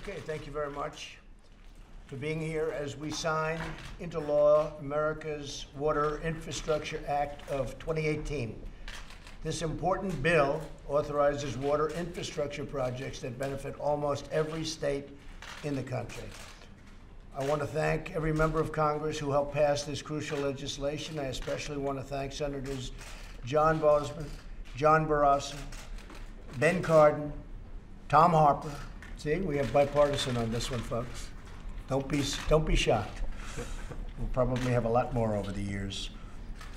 Okay, thank you very much for being here as we sign into law America's Water Infrastructure Act of 2018. This important bill authorizes water infrastructure projects that benefit almost every state in the country. I want to thank every member of Congress who helped pass this crucial legislation. I especially want to thank Senators John Boozman, John Barrasso, Ben Cardin, Tom Harper. See, we have bipartisan on this one, folks. Don't be shocked. We'll probably have a lot more over the years.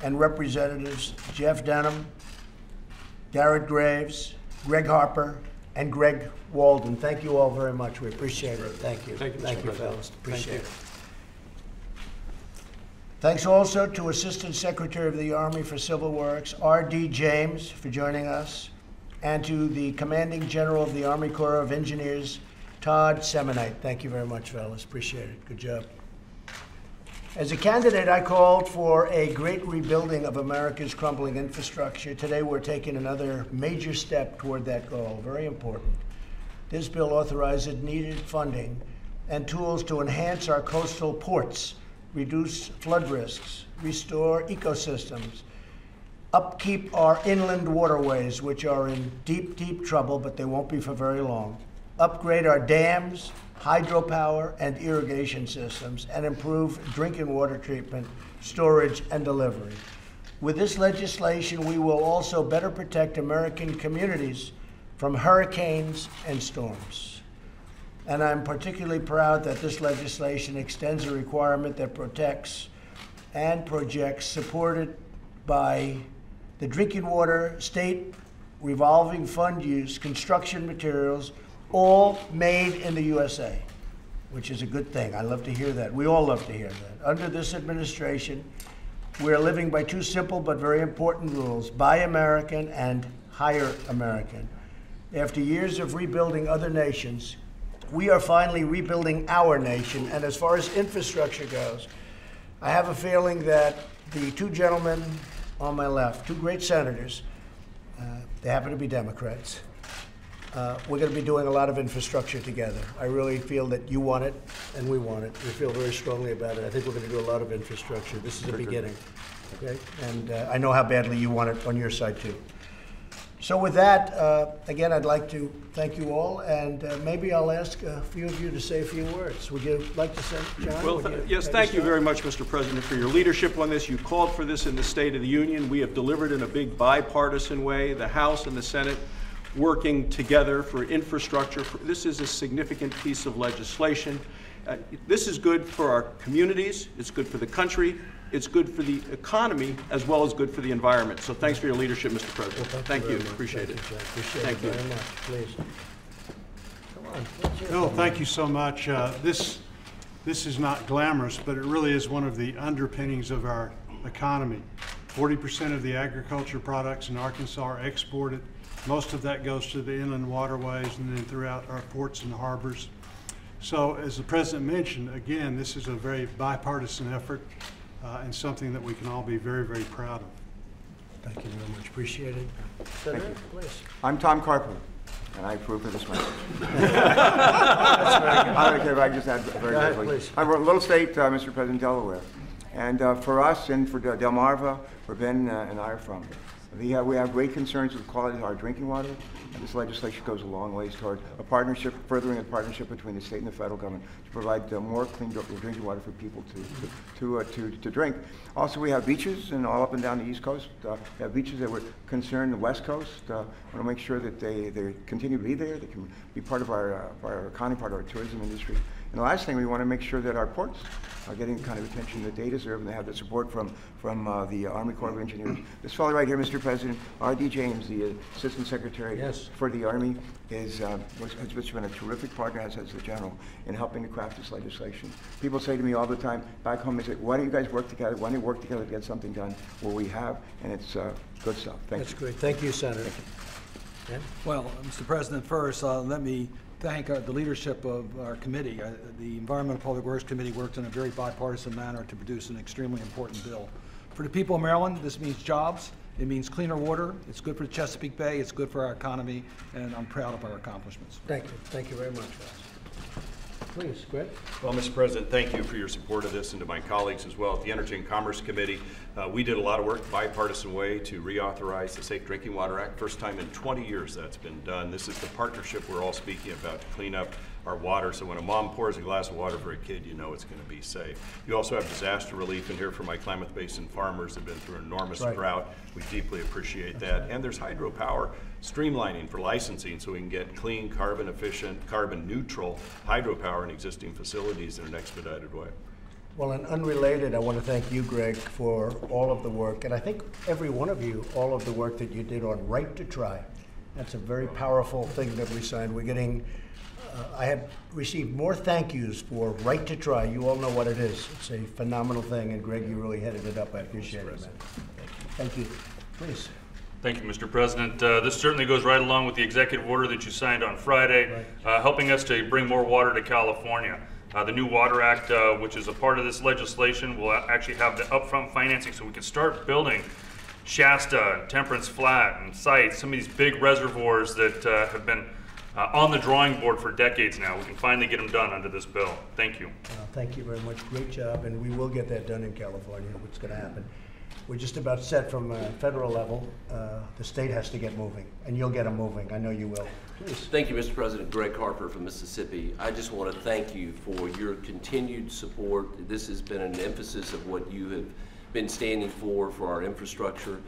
And Representatives Jeff Denham, Garrett Graves, Greg Harper, and Greg Walden. Thank you all very much. We appreciate it. Thank you. Thank you, fellas. Appreciate it. Thanks also to Assistant Secretary of the Army for Civil Works, R.D. James, for joining us, and to the Commanding General of the Army Corps of Engineers, Todd Semonite. Thank you very much, fellas. Appreciate it. Good job. As a candidate, I called for a great rebuilding of America's crumbling infrastructure. Today, we're taking another major step toward that goal. Very important. This bill authorizes needed funding and tools to enhance our coastal ports, reduce flood risks, restore ecosystems, upkeep our inland waterways, which are in deep, deep trouble, but they won't be for very long, upgrade our dams, hydropower, and irrigation systems, and improve drinking water treatment, storage, and delivery. With this legislation, we will also better protect American communities from hurricanes and storms. And I'm particularly proud that this legislation extends a requirement that protects and projects supported by the drinking water, state revolving fund use, construction materials, all made in the USA, which is a good thing. I love to hear that. We all love to hear that. Under this administration, we're living by two simple but very important rules: buy American and hire American. After years of rebuilding other nations, we are finally rebuilding our nation. And as far as infrastructure goes, I have a feeling that the two gentlemen on my left, two great senators, they happen to be Democrats, we're going to be doing a lot of infrastructure together. I really feel that you want it and we want it. We feel very strongly about it. I think we're going to do a lot of infrastructure. This is a beginning, okay? And I know how badly you want it on your side too. So with that, again, I'd like to thank you all, and maybe I'll ask a few of you to say a few words. Would you like to say, John? Well, yes, thank you very much, Mr. President, for your leadership on this. You called for this in the State of the Union. We have delivered in a big bipartisan way, the House and the Senate working together for infrastructure. This is a significant piece of legislation. This is good for our communities, it's good for the country, it's good for the economy, as well as good for the environment. So thanks for your leadership, Mr. President. Well, thank you. Appreciate it. Thank you very much. Please. Come on. Bill, thank you so much. This is not glamorous, but it really is one of the underpinnings of our economy. 40% of the agriculture products in Arkansas are exported. Most of that goes to the inland waterways and then throughout our ports and harbors. So as the President mentioned, again, this is a very bipartisan effort and something that we can all be very, very proud of. Thank you very much. Appreciate it. Thank you. Please. I'm Tom Carper, and I approve of this message. I don't care if I just add very quickly. Please. I'm from a little state, Mr. President, Delaware. And for us and for Delmarva, where Ben and I are from, we have great concerns with the quality of our drinking water, and this legislation goes a long ways toward a partnership, furthering a partnership between the state and the federal government to provide more clean drinking water for people to drink. Also, we have beaches and all up and down the East Coast. We have beaches that were concerned the West Coast. We want to make sure that they continue to be there. They can be part of our economy, part of our tourism industry. And the last thing, we want to make sure that our ports are getting the kind of attention that they deserve, and they have the support from the Army Corps of Engineers. This fellow right here, Mr. President, R.D. James, the Assistant Secretary for the Army, has been a terrific partner, as the General, in helping to craft this legislation. People say to me all the time back home, they say, why don't you guys work together? Why don't you work together to get something done? Well, we have, and it's good stuff. Thank you. That's great. Thank you, Senator. Thank you. Well, Mr. President, first, let me thank the leadership of our committee. The Environmental Public Works Committee worked in a very bipartisan manner to produce an extremely important bill. For the people of Maryland, this means jobs, it means cleaner water, it's good for the Chesapeake Bay, it's good for our economy, and I'm proud of our accomplishments. Thank you. Thank you very much, Ross. Please, Greg. Well, Mr. President, thank you for your support of this, and to my colleagues as well at the Energy and Commerce Committee. We did a lot of work bipartisan way to reauthorize the Safe Drinking Water Act. First time in 20 years that's been done. This is the partnership we're all speaking about to clean up our water, so when a mom pours a glass of water for a kid, you know it's going to be safe. You also have disaster relief in here for my Klamath Basin farmers that have been through an enormous drought. We deeply appreciate that. And there's hydropower streamlining for licensing so we can get clean, carbon efficient, carbon neutral hydropower in existing facilities in an expedited way. Well, and unrelated, I want to thank you, Greg, for all of the work, and I think every one of you, all of the work that you did on Right to Try. That's a very powerful thing that we signed. We're getting, I have received more thank yous for Right to Try. You all know what it is. It's a phenomenal thing, and Greg, you really headed it up. I appreciate it, man. Thank you. Please. Thank you, Mr. President. This certainly goes right along with the executive order that you signed on Friday, helping us to bring more water to California. The new Water Act, which is a part of this legislation, will actually have the upfront financing so we can start building Shasta and Temperance Flat and sites, some of these big reservoirs that have been on the drawing board for decades now. We can finally get them done under this bill. Thank you. Thank you very much. Great job, and we will get that done in California. What's going to happen? We're just about set from a federal level. The state has to get moving, and you'll get them moving. I know you will. Please. Thank you, Mr. President. Greg Harper from Mississippi. I just want to thank you for your continued support. This has been an emphasis of what you have been standing for our infrastructure,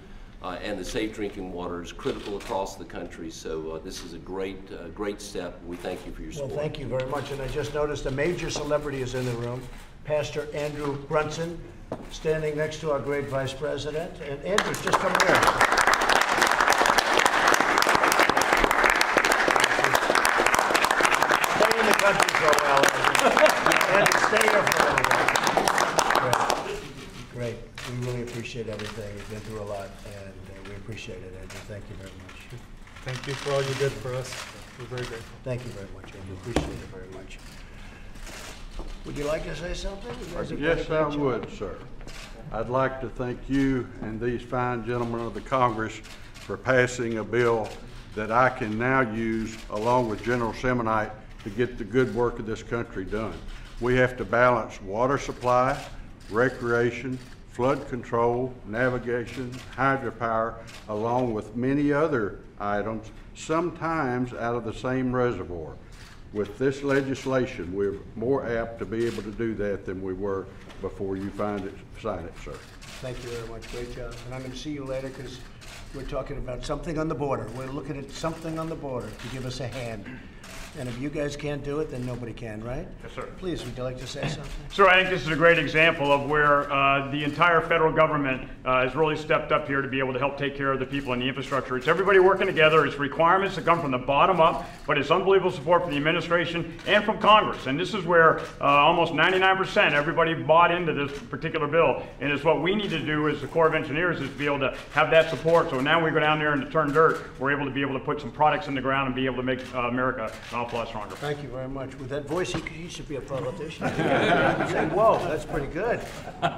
and the safe drinking water is critical across the country. So this is a great step. We thank you for your support. Well, thank you very much. And I just noticed a major celebrity is in the room, Pastor Andrew Brunson, standing next to our great Vice President. And Andrew, just come here. Stay in the country for a while, Andrew. Stay here for a little while. Great. We really appreciate everything. You've been through a lot, and we appreciate it, Andrew. Thank you very much. Thank you for all you did for us. We're very grateful. Thank you very much, Andrew. Appreciate it very much. Would you like to say something? Yes, I would, sir. I'd like to thank you and these fine gentlemen of the Congress for passing a bill that I can now use along with General Semonite to get the good work of this country done. We have to balance water supply, recreation, flood control, navigation, hydropower, along with many other items, sometimes out of the same reservoir. With this legislation, we're more apt to be able to do that than we were before you sign it, sir. Thank you very much. Great job. And I'm going to see you later because we're talking about something on the border. We're looking at something on the border to give us a hand. And if you guys can't do it, then nobody can, right? Yes, sir. Please, would you like to say something? Sir, I think this is a great example of where the entire federal government has really stepped up here to be able to help take care of the people in the infrastructure. It's everybody working together. It's requirements that come from the bottom up, but it's unbelievable support from the administration and from Congress. And this is where almost 99% everybody bought into this particular bill. And it's what we need to do as the Corps of Engineers is to be able to have that support. So now we go down there and to turn dirt, we're able to put some products in the ground and be able to make America an awful lot stronger. Thank you very much. With that voice, he should be a politician. Say, whoa, that's pretty good.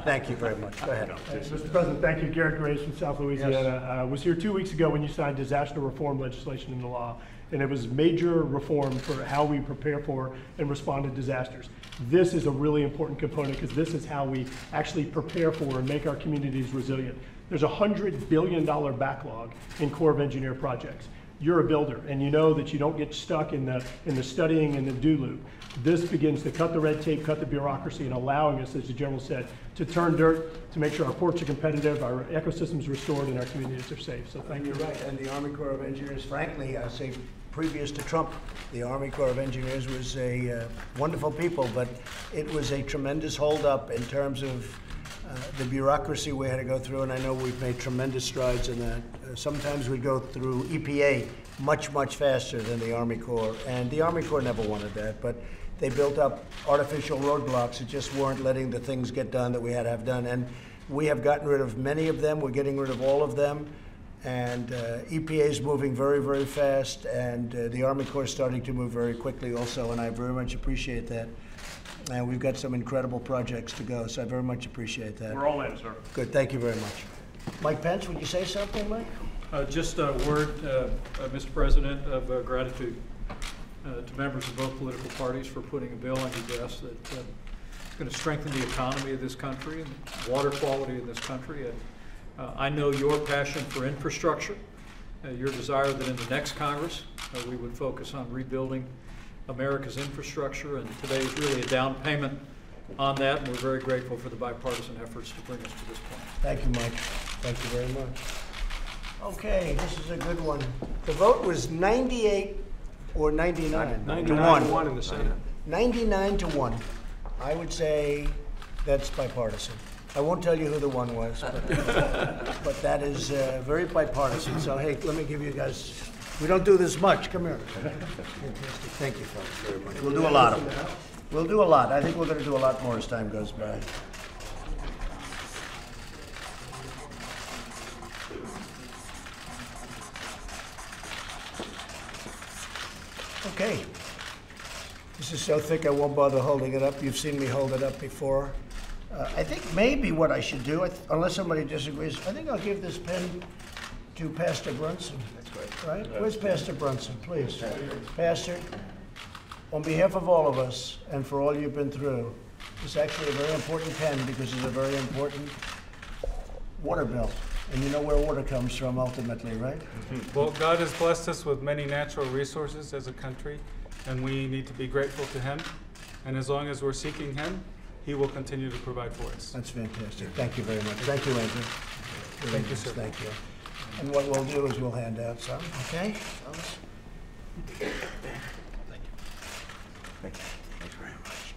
Thank you very much. Go ahead. Mr. President, thank you. Garrett Grace from South Louisiana. I was here 2 weeks ago when you signed disaster reform legislation into law, and it was major reform for how we prepare for and respond to disasters. This is a really important component because this is how we actually prepare for and make our communities resilient. There's a $100 billion backlog in Corps of Engineer projects. You're a builder, and you know that you don't get stuck in the studying and the do loop. This begins to cut the red tape, cut the bureaucracy, and allowing us, as the General said, to turn dirt, to make sure our ports are competitive, our ecosystems restored, and our communities are safe. So thank you. You're right, and the Army Corps of Engineers, frankly, I say previous to Trump, the Army Corps of Engineers was a wonderful people, but it was a tremendous holdup in terms of the bureaucracy we had to go through, and I know we've made tremendous strides in that. Sometimes we go through EPA much, much faster than the Army Corps, and the Army Corps never wanted that, but they built up artificial roadblocks that just weren't letting the things get done that we had to have done, and we have gotten rid of many of them. We're getting rid of all of them, and EPA is moving very, very fast, and the Army Corps is starting to move very quickly also, and I very much appreciate that. And we've got some incredible projects to go, so I very much appreciate that. We're all in, sir. Good, thank you very much. Mike Pence, would you say something, Mike? Just a word, Mr. President, of gratitude. to members of both political parties for putting a bill on your desk that is going to strengthen the economy of this country and water quality in this country. And I know your passion for infrastructure, your desire that in the next Congress we would focus on rebuilding America's infrastructure, and today is really a down payment on that, and we're very grateful for the bipartisan efforts to bring us to this point. Thank you, Mike. Thank you very much. Okay, this is a good one. The vote was 98 or 99? 99 to 1 in the Senate. 99 to 1. I would say that's bipartisan. I won't tell you who the one was, but that is very bipartisan. So, hey, let me give you guys, we don't do this much. Come here. Fantastic. Thank you, folks, very much. We'll do a lot of it. We'll do a lot. I think we're going to do a lot more as time goes by. Okay. This is so thick I won't bother holding it up. You've seen me hold it up before. I think maybe what I should do, unless somebody disagrees, I think I'll give this pen to Pastor Brunson. That's great. Right? Where's Pastor Brunson, please? Pastor, on behalf of all of us and for all you've been through, it's actually a very important pen because it's a very important water bill. And you know where water comes from ultimately, right? Well, God has blessed us with many natural resources as a country, and we need to be grateful to Him. And as long as we're seeking Him, He will continue to provide for us. That's fantastic. Thank you very much. Thank you, Andrew. Thank you, sir. Thank you. And what we'll do is we'll hand out some, okay? Thank you. Thanks very much.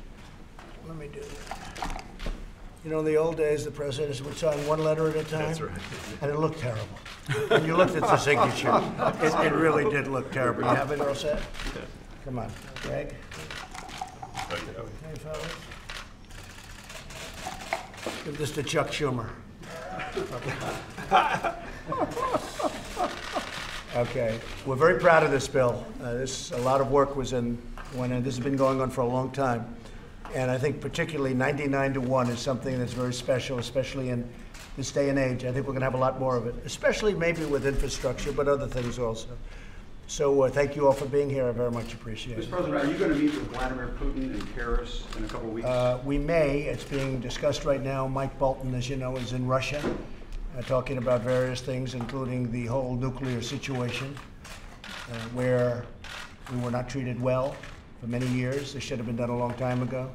Let me do that. You know, in the old days, the presidents would sign one letter at a time. That's right. And it looked terrible. When you looked at the signature, it really did look terrible. You have it all set? Come on, Greg. Okay, fellas. Give this to Chuck Schumer. Okay, we're very proud of this bill. A lot of work was in when this has been going on for a long time. And I think particularly 99 to 1 is something that's very special, especially in this day and age. I think we're going to have a lot more of it, especially maybe with infrastructure, but other things also. So thank you all for being here. I very much appreciate it. Mr. President, are you going to meet with Vladimir Putin in Paris in a couple of weeks? We may. It's being discussed right now. Mike Bolton, as you know, is in Russia, talking about various things, including the whole nuclear situation, where we were not treated well for many years. This should have been done a long time ago.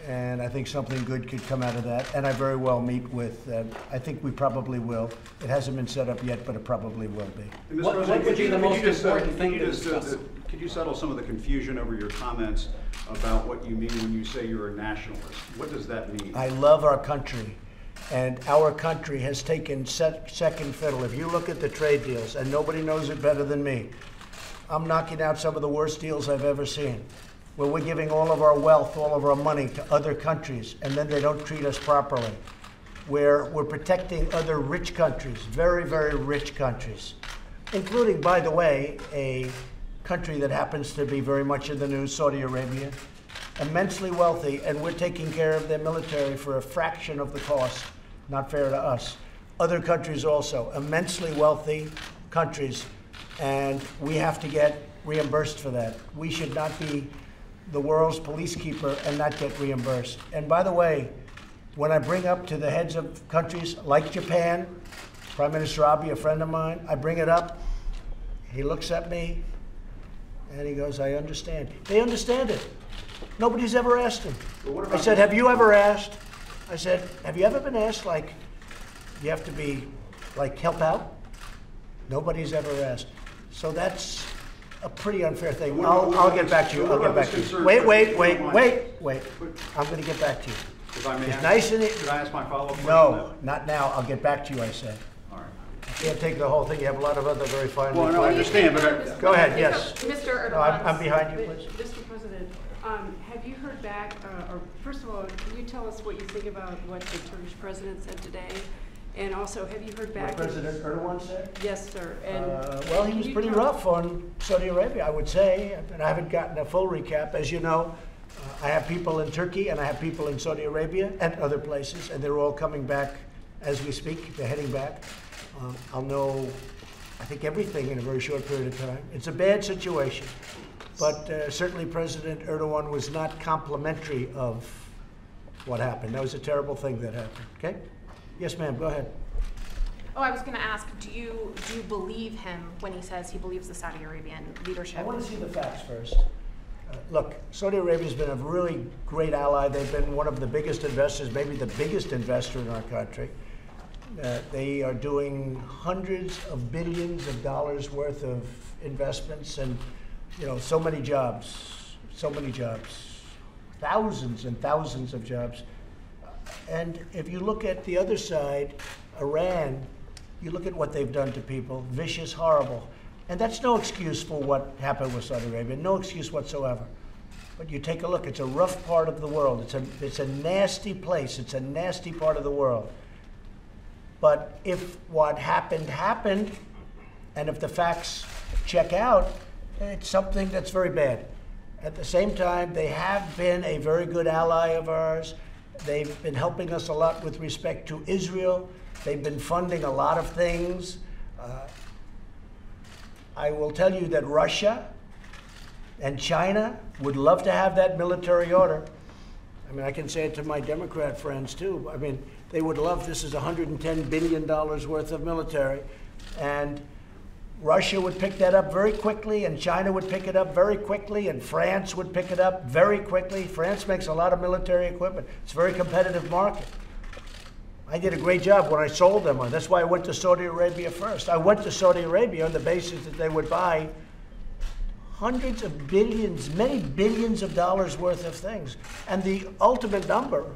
And I think something good could come out of that. And I very well meet with, I think we probably will. It hasn't been set up yet, but it probably will be. What would be the most important thing to discuss? Could you settle some of the confusion over your comments about what you mean when you say you're a nationalist? What does that mean? I love our country. And our country has taken second fiddle. If you look at the trade deals, and nobody knows it better than me, I'm knocking out some of the worst deals I've ever seen, where we're giving all of our wealth, all of our money to other countries, and then they don't treat us properly, where we're protecting other rich countries, very, very rich countries, including, by the way, a country that happens to be very much in the news, Saudi Arabia, immensely wealthy, and we're taking care of their military for a fraction of the cost. Not fair to us. Other countries also, immensely wealthy countries, and we have to get reimbursed for that. We should not be the world's police keeper and not get reimbursed. And by the way, when I bring up to the heads of countries like Japan, Prime Minister Abe, a friend of mine, I bring it up, he looks at me and he goes, I understand. They understand it. Nobody's ever asked him. I said, have you ever asked? I said, have you ever been asked, like, you have to be, like, help out? Nobody's ever asked. So that's a pretty unfair thing. I'll get back to you. I'll get back to you. Wait. I'm going to get back to you. If I may it's nice in it. Should I ask my follow-up question? No, not now. I'll get back to you, I said. All right. I can't take the whole thing. You have a lot of other very fine... Well, no, I understand, but... Go ahead, yes. Mr. Erdogan. No, I'm behind you, please. Mr. President, have you heard back, or first of all, can you tell us what you think about what the Turkish president said today? And also, have you heard back? What President Erdogan said? Yes, sir. And well, he was pretty rough on Saudi Arabia, I would say. And I haven't gotten a full recap. As you know, I have people in Turkey and I have people in Saudi Arabia and other places, and they're all coming back as we speak. They're heading back. I'll know, I think, everything in a very short period of time. It's a bad situation. But certainly President Erdogan was not complimentary of what happened. That was a terrible thing that happened, okay? Yes, ma'am, go ahead. Oh, I was going to ask, do you believe him when he says he believes the Saudi Arabian leadership? I want to see the facts first. Look, Saudi Arabia's been a really great ally. They've been one of the biggest investors, maybe the biggest investor in our country. They are doing hundreds of billions of dollars worth of investments and, you know, so many jobs, thousands and thousands of jobs. And if you look at the other side, Iran, you look at what they've done to people, vicious, horrible. And that's no excuse for what happened with Saudi Arabia, no excuse whatsoever. But you take a look, it's a rough part of the world. It's a nasty place, it's a nasty part of the world. But if what happened, happened, and if the facts check out, it's something that's very bad. At the same time, they have been a very good ally of ours. They've been helping us a lot with respect to Israel. They've been funding a lot of things. I will tell you that Russia and China would love to have that military order. I mean, I can say it to my Democrat friends too. I mean, they would love, this is $110 billion worth of military. And Russia would pick that up very quickly, and China would pick it up very quickly, and France would pick it up very quickly. France makes a lot of military equipment. It's a very competitive market. I did a great job when I sold them. That's why I went to Saudi Arabia first. I went to Saudi Arabia on the basis that they would buy hundreds of billions, many billions of dollars worth of things. And the ultimate number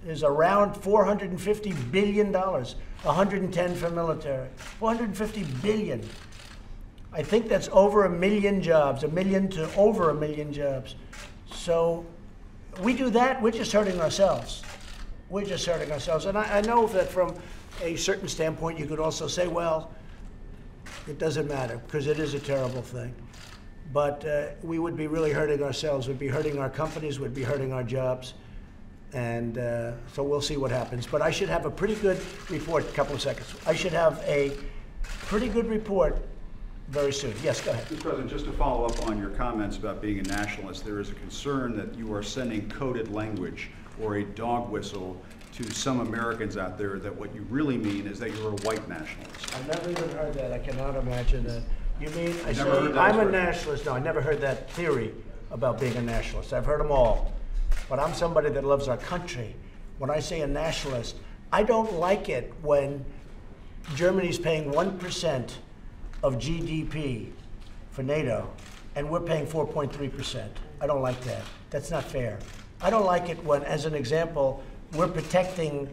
is around $450 billion, 110 for military, 450 billion. I think that's over 1 million jobs, 1 million to over 1 million jobs. So we do that, we're just hurting ourselves. We're just hurting ourselves. And I know that from a certain standpoint, you could also say, well, it doesn't matter, because it is a terrible thing. But we would be really hurting ourselves. We'd be hurting our companies. We'd be hurting our jobs. And so we'll see what happens. But I should have a pretty good report, a couple of seconds. I should have a pretty good report very soon. Yes, go ahead. Mr. President, just to follow up on your comments about being a nationalist, there is a concern that you are sending coded language or a dog whistle to some Americans out there that what you really mean is that you're a white nationalist. I've never even heard that. I cannot imagine that. You mean, I say, I'm a nationalist. No, I never heard that theory about being a nationalist. I've heard them all. But I'm somebody that loves our country. When I say a nationalist, I don't like it when Germany's paying 1% of GDP for NATO, and we're paying 4.3%. I don't like that. That's not fair. I don't like it when, as an example, we're protecting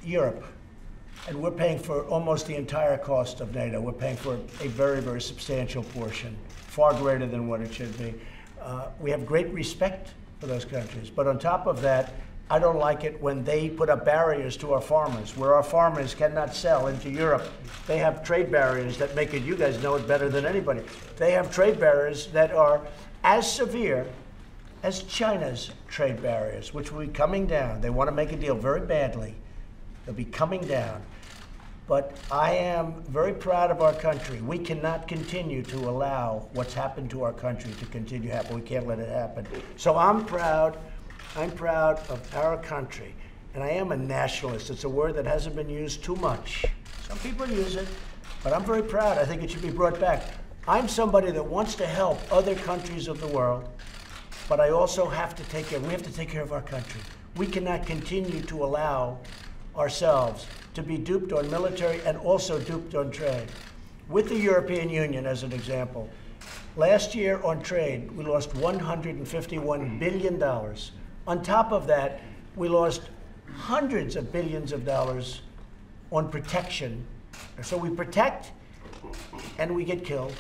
Europe, and we're paying for almost the entire cost of NATO. We're paying for a very, very substantial portion, far greater than what it should be. We have great respect for those countries, but on top of that, I don't like it when they put up barriers to our farmers, where our farmers cannot sell into Europe. They have trade barriers that make it, you guys know it better than anybody. They have trade barriers that are as severe as China's trade barriers, which will be coming down. They want to make a deal very badly. They'll be coming down. But I am very proud of our country. We cannot continue to allow what's happened to our country to continue to happen. We can't let it happen. So I'm proud of our country. And I am a nationalist. It's a word that hasn't been used too much. Some people use it, but I'm very proud. I think it should be brought back. I'm somebody that wants to help other countries of the world, but I also have to take care, we have to take care of our country. We cannot continue to allow ourselves to be duped on military and also duped on trade. With the European Union, as an example, last year on trade, we lost $151 billion. On top of that, we lost hundreds of billions of dollars on protection. So we protect and we get killed.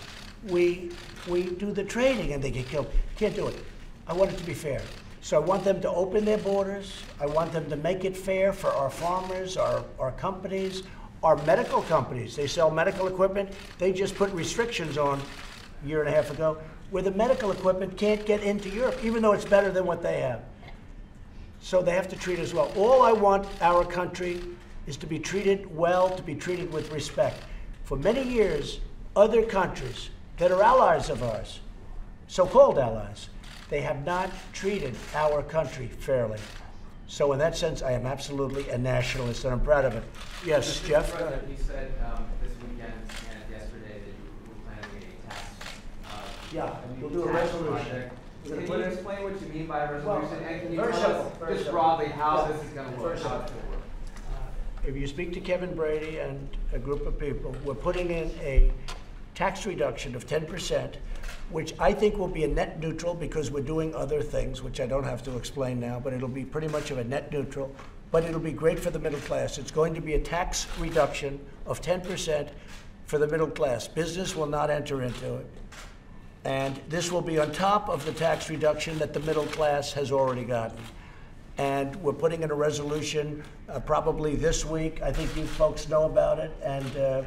We do the trading and they get killed. Can't do it. I want it to be fair. So I want them to open their borders. I want them to make it fair for our farmers, our companies, our medical companies. They sell medical equipment. They just put restrictions on a year and a half ago where the medical equipment can't get into Europe, even though it's better than what they have. So they have to treat us well. All I want our country is to be treated well, to be treated with respect. For many years, other countries that are allies of ours so-called allies. They have not treated our country fairly. So in that sense, I am absolutely a nationalist, and I'm proud of it. Yes, Mr. Jeff? President, you said this weekend and yesterday that you were planning a tax. Yeah, we'll do a resolution. Can you explain what you mean by a resolution? And can you very tell simple, us very just simple. broadly how Yeah, this is going to very work? How simple. it's going to work? If you speak to Kevin Brady and a group of people, we're putting in a tax reduction of 10%, which I think will be a net neutral because we're doing other things, which I don't have to explain now, but it'll be pretty much of a net neutral, but it'll be great for the middle class. It's going to be a tax reduction of 10% for the middle class. Business will not enter into it. And this will be on top of the tax reduction that the middle class has already gotten. And we're putting in a resolution probably this week. I think you folks know about it, and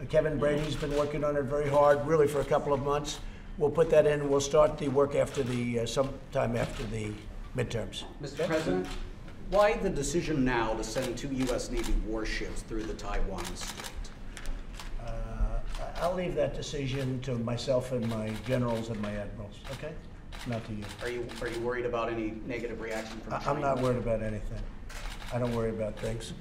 Kevin Brady's been working on it very hard, really for a couple of months. We'll put that in, and we'll start the work after the, sometime after the midterms. Mr. President, why the decision now to send 2 U.S. Navy warships through the Taiwan Strait? I'll leave that decision to myself and my generals and my admirals, okay? Not to you. Are you worried about any negative reaction from China? I'm not worried about anything. I don't worry about things.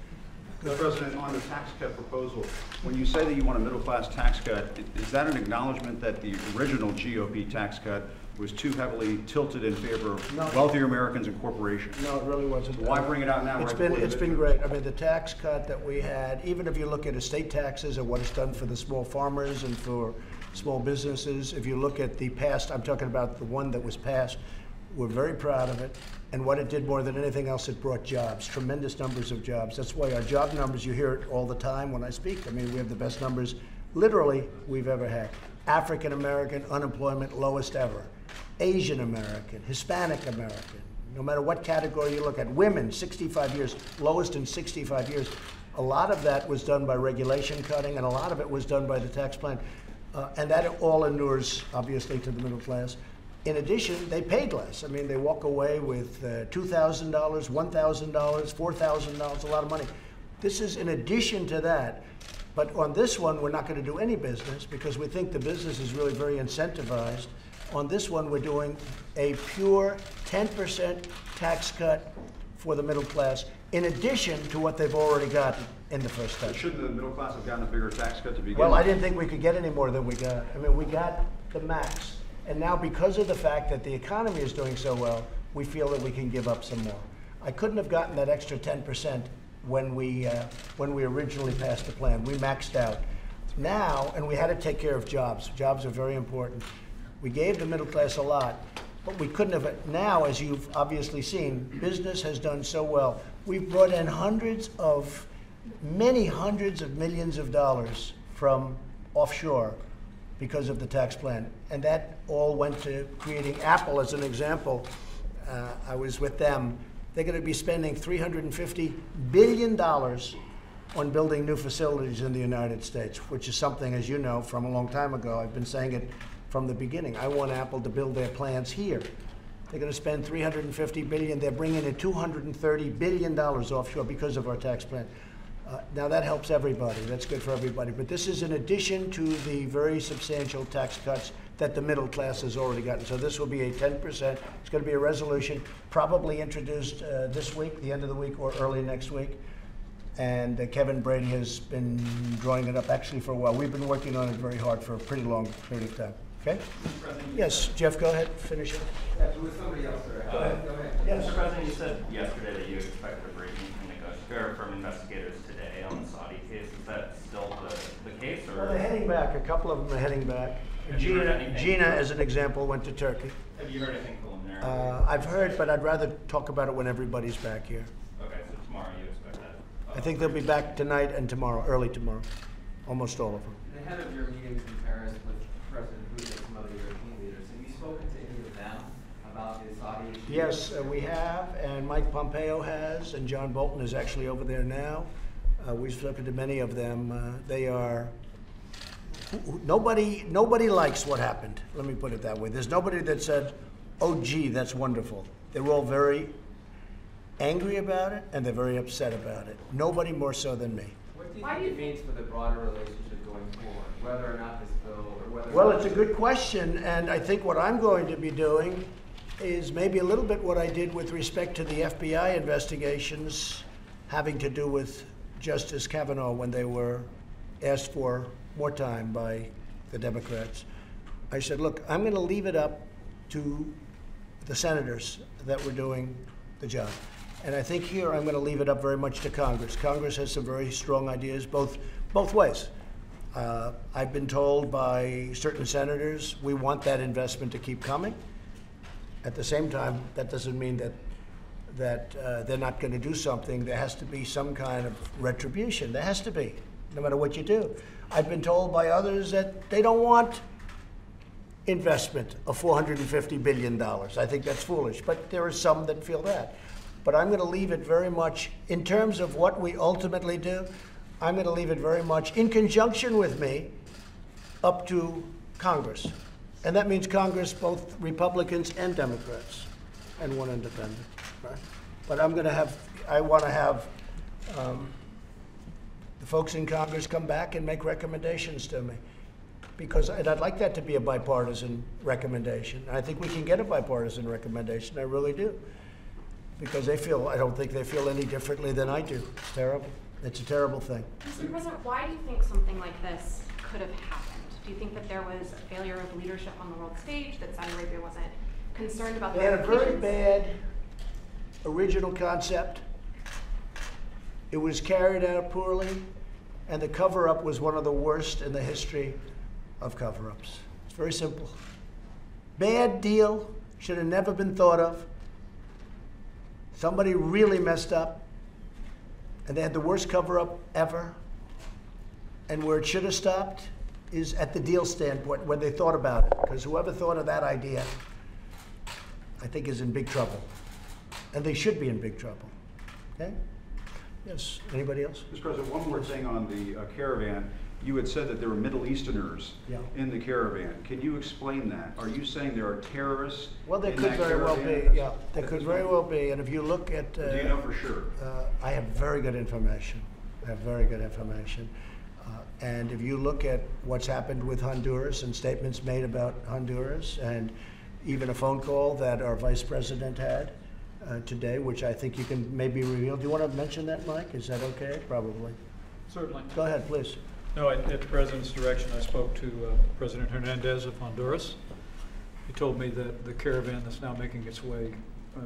Mr. President, on the tax cut proposal, when you say that you want a middle-class tax cut, is that an acknowledgement that the original GOP tax cut was too heavily tilted in favor of wealthier Americans and corporations? No, it really wasn't. So why bring it out now? It's been great. I mean, the tax cut that we had, even if you look at estate taxes and what it's done for the small farmers and for small businesses, if you look at the past, I'm talking about the one that was passed, we're very proud of it. And what it did more than anything else, it brought jobs, tremendous numbers of jobs. That's why our job numbers, you hear it all the time when I speak. I mean, we have the best numbers, literally, we've ever had. African American unemployment, lowest ever. Asian American, Hispanic American, no matter what category you look at. Women, 65 years, lowest in 65 years. A lot of that was done by regulation cutting, and a lot of it was done by the tax plan. And that all inures, obviously, to the middle class. In addition, they paid less. I mean, they walk away with $2,000, $1,000, $4,000, a lot of money. This is in addition to that. But on this one, we're not going to do any business because we think the business is really very incentivized. On this one, we're doing a pure 10% tax cut for the middle class, in addition to what they've already gotten in the first cut. Shouldn't the middle class have gotten a bigger tax cut to begin with? Well, I didn't think we could get any more than we got. I mean, we got the max. And now, because of the fact that the economy is doing so well, we feel that we can give up some more. I couldn't have gotten that extra 10% when we originally passed the plan. We maxed out. Now, and we had to take care of jobs. Jobs are very important. We gave the middle class a lot, but we couldn't have. Now, as you've obviously seen, business has done so well. We've brought in many hundreds of millions of dollars from offshore because of the tax plan. And that all went to creating Apple as an example. I was with them. They're going to be spending $350 billion on building new facilities in the United States, which is something, as you know, from a long time ago. I've been saying it from the beginning. I want Apple to build their plants here. They're going to spend $350 billion. They're bringing in $230 billion offshore because of our tax plan. Now that helps everybody. That's good for everybody. But this is in addition to the very substantial tax cuts that the middle class has already gotten. So this will be a 10%. It's going to be a resolution probably introduced this week, the end of the week, or early next week. And Kevin Brady has been drawing it up actually for a while. We've been working on it very hard for a pretty long period of time. Okay? Yes, Jeff, go ahead, finish it. With somebody else, sir. Go ahead. Mr. President, you said yesterday that you expected a briefing from investigators today on the Saudi case. Is that still the case? Or? Well, they're heading back. A couple of them are heading back. Gina, as an example, went to Turkey. Have you heard anything preliminary? I've heard, but I'd rather talk about it when everybody's back here. Okay, so tomorrow you expect that? I think they'll be back tonight and tomorrow, early tomorrow. Almost all of them. Ahead of your meetings in Paris with President Putin and some other European leaders, have you spoken to any of them about the Saudi issue? Yes, we have, and Mike Pompeo has, and John Bolton is actually over there now. We've spoken to many of them. They are, nobody likes what happened. Let me put it that way. There's nobody that said, oh, gee, that's wonderful. They were all very angry about it, and they're very upset about it. Nobody more so than me. What do you think it means for the broader relationship going forward, whether or not this bill, or whether... Well, it's a good question, and I think what I'm going to be doing is maybe a little bit what I did with respect to the FBI investigations having to do with Justice Kavanaugh when they were asked for more time by the Democrats. I said, look, I'm going to leave it up to the senators that were doing the job. And I think here I'm going to leave it up very much to Congress. Congress has some very strong ideas both ways. I've been told by certain senators we want that investment to keep coming. At the same time, that doesn't mean that they're not going to do something. There has to be some kind of retribution. There has to be, no matter what you do. I've been told by others that they don't want investment of $450 billion. I think that's foolish, but there are some that feel that. But I'm going to leave it very much, in terms of what we ultimately do, I'm going to leave it very much in conjunction with me up to Congress. And that means Congress, both Republicans and Democrats, and one independent, right? But I want to have the folks in Congress come back and make recommendations to me. And I'd like that to be a bipartisan recommendation. I think we can get a bipartisan recommendation, I really do. Because I don't think they feel any differently than I do. It's terrible. It's a terrible thing. Mr. President, why do you think something like this could have happened? Do you think that there was a failure of leadership on the world stage, that Saudi Arabia wasn't concerned about They had a very bad original concept. It was carried out poorly, and the cover-up was one of the worst in the history of cover-ups. It's very simple. Bad deal, should have never been thought of. Somebody really messed up, and they had the worst cover-up ever. And where it should have stopped is at the deal standpoint, when they thought about it. Because whoever thought of that idea, I think, is in big trouble. And they should be in big trouble. Okay? Yes, anybody else? Mr. President, one more thing on the caravan. You had said that there were Middle Easterners in the caravan. Can you explain that? Are you saying there are terrorists Well, there in could that very well caravan? be, yeah. There could very well be. And if you look at... Do you know for sure? I have very good information. I have very good information. And if you look at what's happened with Honduras and statements made about Honduras, and even a phone call that our vice president had today, which I think you can maybe reveal. Do you want to mention that, Mike? Is that okay? Probably. Certainly. Go ahead, please. No, at the President's direction, I spoke to President Hernandez of Honduras. He told me that the caravan that's now making its way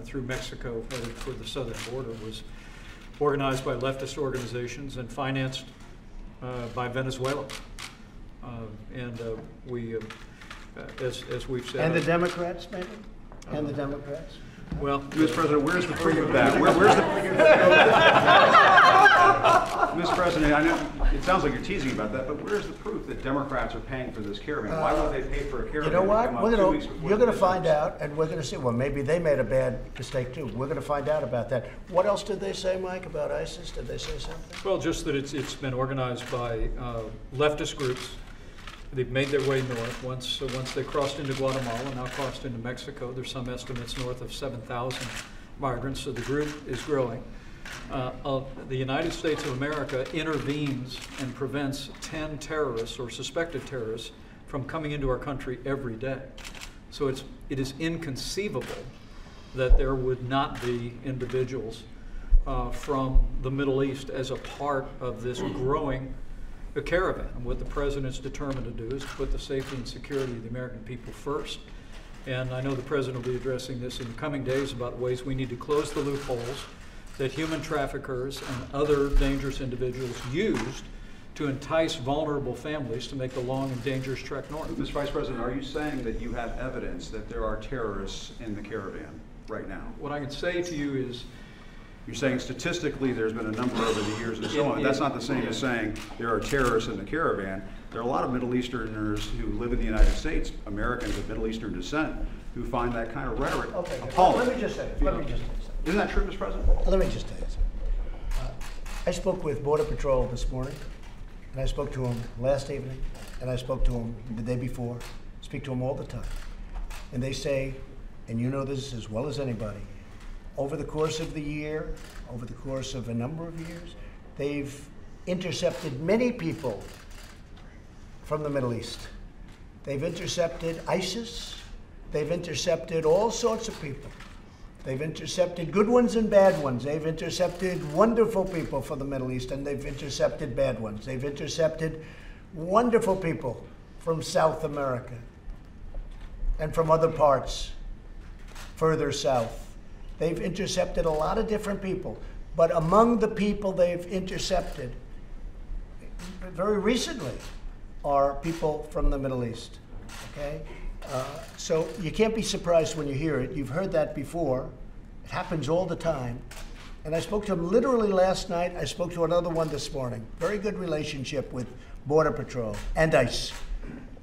through Mexico, headed toward the southern border, was organized by leftist organizations and financed by Venezuela. We, as we've said... And the Democrats, maybe? And the Democrats? Well, Mr. President, where's the proof of that? Where's the Mr. President, I know it sounds like you're teasing about that, but where's the proof that Democrats are paying for this caravan? Why would they pay for a caravan? You know what? You're going to find out. out, and we're going to see. Well, maybe they made a bad mistake too. We're going to find out about that. What else did they say, Mike, about ISIS? Did they say something? Well, just that it's been organized by leftist groups. They've made their way north. Once they crossed into Guatemala, now crossed into Mexico. There's some estimates north of 7,000 migrants, so the group is growing. The United States of America intervenes and prevents 10 terrorists or suspected terrorists from coming into our country every day. So it is inconceivable that there would not be individuals from the Middle East as a part of this growing caravan. And what the President's determined to do is put the safety and security of the American people first. And I know the President will be addressing this in the coming days about ways we need to close the loopholes that human traffickers and other dangerous individuals used to entice vulnerable families to make the long and dangerous trek north. Mr. Vice President, are you saying that you have evidence that there are terrorists in the caravan right now? What I can say to you is... You're saying statistically there's been a number over the years and so on. That's not the same as saying there are terrorists in the caravan. There are a lot of Middle Easterners who live in the United States, Americans of Middle Eastern descent, who find that kind of rhetoric appalling. Let me just say something. Isn't that true, Mr. President? Let me just tell you something. I spoke with Border Patrol this morning, and I spoke to them last evening, and I spoke to them the day before. I speak to them all the time. And they say, and you know this as well as anybody, over the course of the year, over the course of a number of years, they've intercepted many people from the Middle East. They've intercepted ISIS. They've intercepted all sorts of people. They've intercepted good ones and bad ones. They've intercepted wonderful people from the Middle East, and they've intercepted bad ones. They've intercepted wonderful people from South America and from other parts further south. They've intercepted a lot of different people, but among the people they've intercepted very recently are people from the Middle East, okay? So you can't be surprised when you hear it. You've heard that before. It happens all the time. And I spoke to him literally last night. I spoke to another one this morning. Very good relationship with Border Patrol and ICE.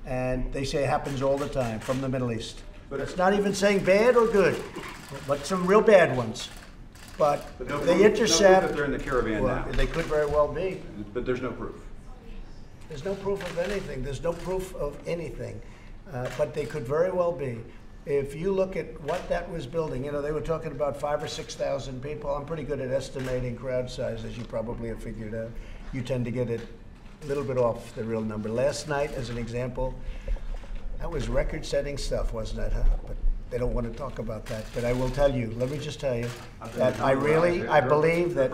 And they say it happens all the time from the Middle East. But it's not even saying bad or good, but some real bad ones. But they intercept. No proof that they're in the caravan now. They could very well be. But there's no proof. There's no proof of anything. There's no proof of anything. But they could very well be. If you look at what that was building, you know, they were talking about 5,000 or 6,000 people. I'm pretty good at estimating crowd size, as you probably have figured out. You tend to get it a little bit off the real number. Last night, as an example, that was record-setting stuff, wasn't it? Huh? But they don't want to talk about that. But I will tell you, let me just tell you, that I believe that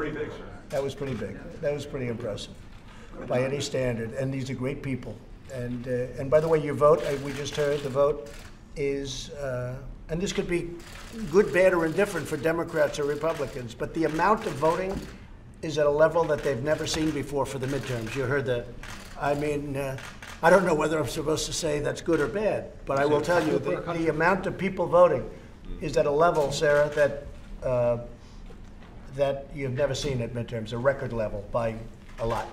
that was pretty big. That was pretty impressive by any standard. And these are great people. And by the way, your vote, we just heard the vote is, and this could be good, bad, or indifferent for Democrats or Republicans, but the amount of voting is at a level that they've never seen before for the midterms. You heard that. I mean, I don't know whether I'm supposed to say that's good or bad, but I will tell you that the amount of people voting is at a level, Sarah, that you've never seen at midterms, a record level by a lot.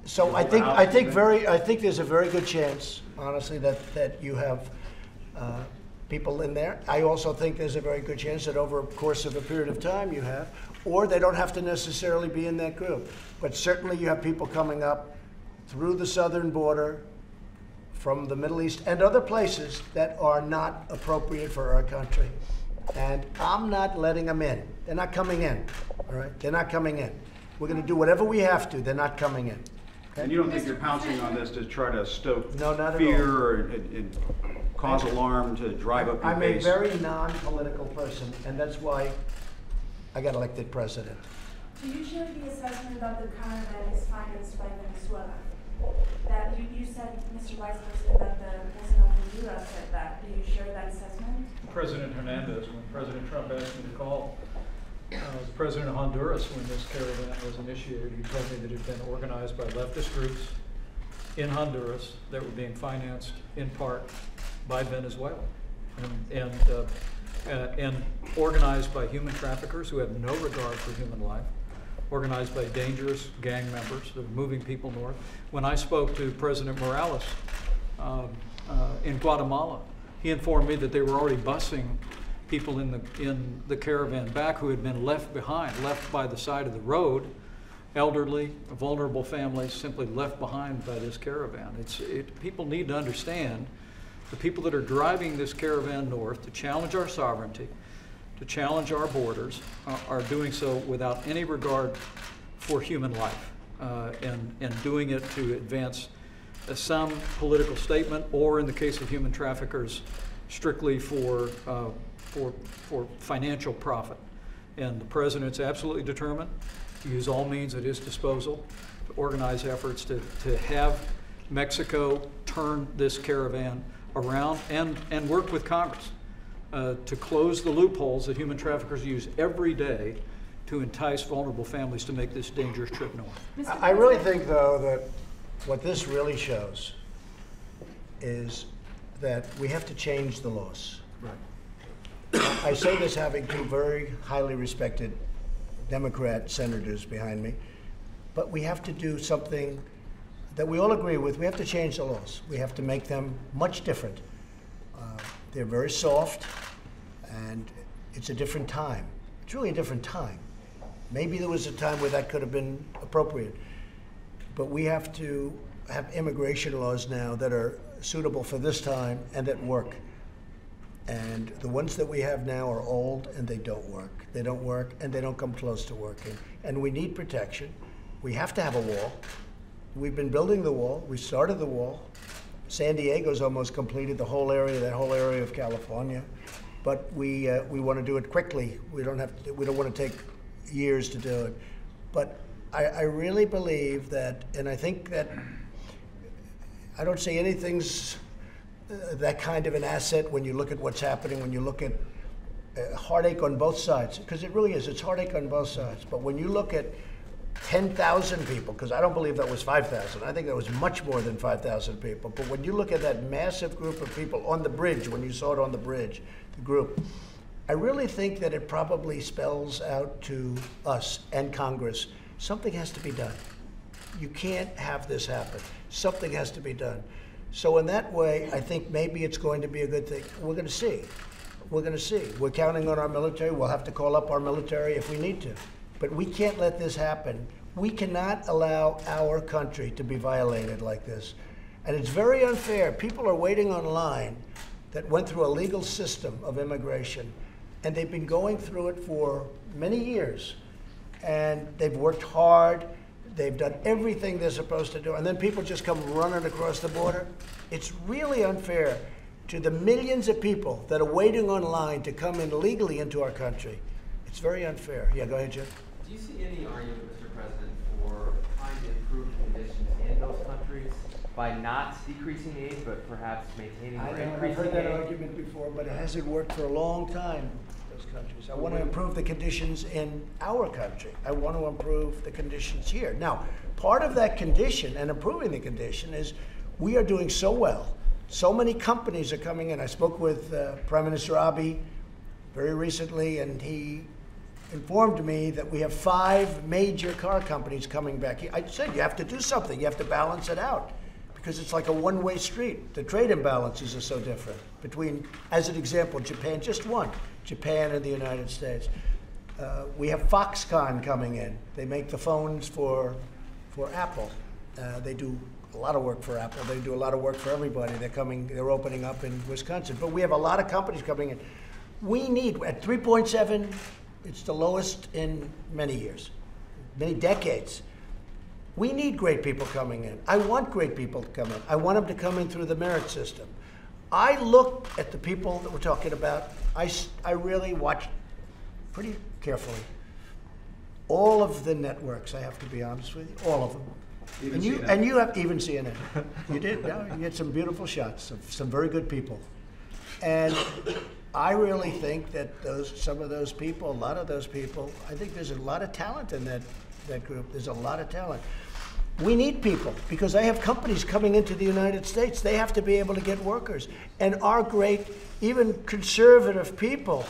So I think there's a very good chance, honestly, that you have people in there. I also think there's a very good chance that over a course of a period of time you have, or they don't have to necessarily be in that group. But certainly you have people coming up through the southern border from the Middle East and other places that are not appropriate for our country. And I'm not letting them in. They're not coming in, all right? They're not coming in. We're going to do whatever we have to. They're not coming in. Okay? And you don't think you're pouncing on this to try to stoke not fear or cause alarm to drive up your base? I'm a very non-political person, and that's why I got elected president. Do you share the assessment that the caravan is financed by Venezuela? That you said, Mr. Vice President, that the president of Honduras said that. Do you share that assessment? President Hernandez, when President Trump asked me to call the president of Honduras when this caravan was initiated, he told me that it had been organized by leftist groups in Honduras that were being financed in part by Venezuela and organized by human traffickers who have no regard for human life, organized by dangerous gang members that are moving people north. When I spoke to President Morales in Guatemala, he informed me that they were already busing people in the caravan back who had been left behind, left by the side of the road, elderly, vulnerable families simply left behind by this caravan. People need to understand the people that are driving this caravan north to challenge our sovereignty, to challenge our borders, are doing so without any regard for human life and doing it to advance some political statement, or in the case of human traffickers, strictly for financial profit. And the president's absolutely determined to use all means at his disposal to organize efforts to have Mexico turn this caravan around and work with Congress to close the loopholes that human traffickers use every day to entice vulnerable families to make this dangerous trip north. I really think, though, that what this really shows is that we have to change the laws. Right. I say this having two very highly respected Democrat senators behind me, but we have to do something that we all agree with. We have to change the laws. We have to make them much different. They're very soft, and it's a different time. It's really a different time. Maybe there was a time where that could have been appropriate, but we have to have immigration laws now that are suitable for this time and that work. And the ones that we have now are old and they don't work. They don't work and they don't come close to working. And we need protection. We have to have a wall. We've been building the wall. We started the wall. San Diego's almost completed, the whole area, that whole area of California. But we want to do it quickly. We don't want to take years to do it. But I really believe that, and I think that, I don't say anything's that kind of an asset when you look at what's happening, when you look at heartache on both sides, because it really is, it's heartache on both sides. But when you look at 10,000 people, because I don't believe that was 5,000, I think that was much more than 5,000 people. But when you look at that massive group of people on the bridge, when you saw it on the bridge, the group, I really think that it probably spells out to us and Congress, something has to be done. You can't have this happen. Something has to be done. So in that way, I think maybe it's going to be a good thing. We're going to see. We're going to see. We're counting on our military. We'll have to call up our military if we need to. But we can't let this happen. We cannot allow our country to be violated like this. And it's very unfair. People are waiting online that went through a legal system of immigration, and they've been going through it for many years. And they've worked hard. They've done everything they're supposed to do, and then people just come running across the border. It's really unfair to the millions of people that are waiting online to come in legally into our country. It's very unfair. Yeah, go ahead, Jim. Do you see any argument, Mr. President, for trying to improve conditions in those countries by not decreasing aid, but perhaps maintaining or increasing aid? I've heard that argument before, but it hasn't worked for a long time. Countries. I want to improve the conditions in our country. I want to improve the conditions here. Now, part of that condition and improving the condition is we are doing so well. So many companies are coming in. I spoke with Prime Minister Abiy very recently, and he informed me that we have 5 major car companies coming back. I said, you have to do something. You have to balance it out, because it's like a one-way street. The trade imbalances are so different between, as an example, Japan, just one. Japan and the United States. We have Foxconn coming in. They make the phones for Apple. They do a lot of work for Apple. They do a lot of work for everybody. They're opening up in Wisconsin. But we have a lot of companies coming in. We need, at 3.7, it's the lowest in many years, many decades. We need great people coming in. I want great people to come in. I want them to come in through the merit system. I look at the people that we're talking about. I really watch pretty carefully all of the networks. I have to be honest with you, all of them. And you have even CNN. You did. Yeah, you had some beautiful shots of some very good people. And I really think that some of those people, a lot of those people, I think there's a lot of talent in that group. There's a lot of talent. We need people, because I have companies coming into the United States. They have to be able to get workers. And our great, even conservative people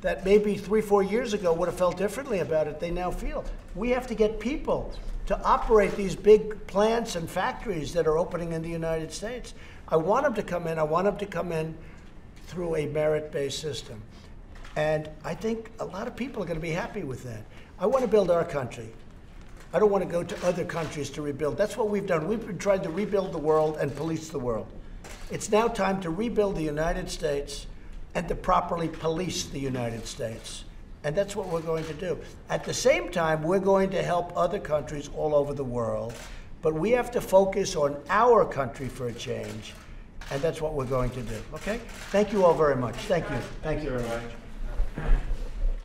that maybe 3-4 years ago would have felt differently about it, they now feel. We have to get people to operate these big plants and factories that are opening in the United States. I want them to come in. I want them to come in through a merit-based system. And I think a lot of people are going to be happy with that. I want to build our country. I don't want to go to other countries to rebuild. That's what we've done. We've been trying to rebuild the world and police the world. It's now time to rebuild the United States and to properly police the United States. And that's what we're going to do. At the same time, we're going to help other countries all over the world. But we have to focus on our country for a change. And that's what we're going to do. Okay? Thank you all very much. Thank you. Thank you very much.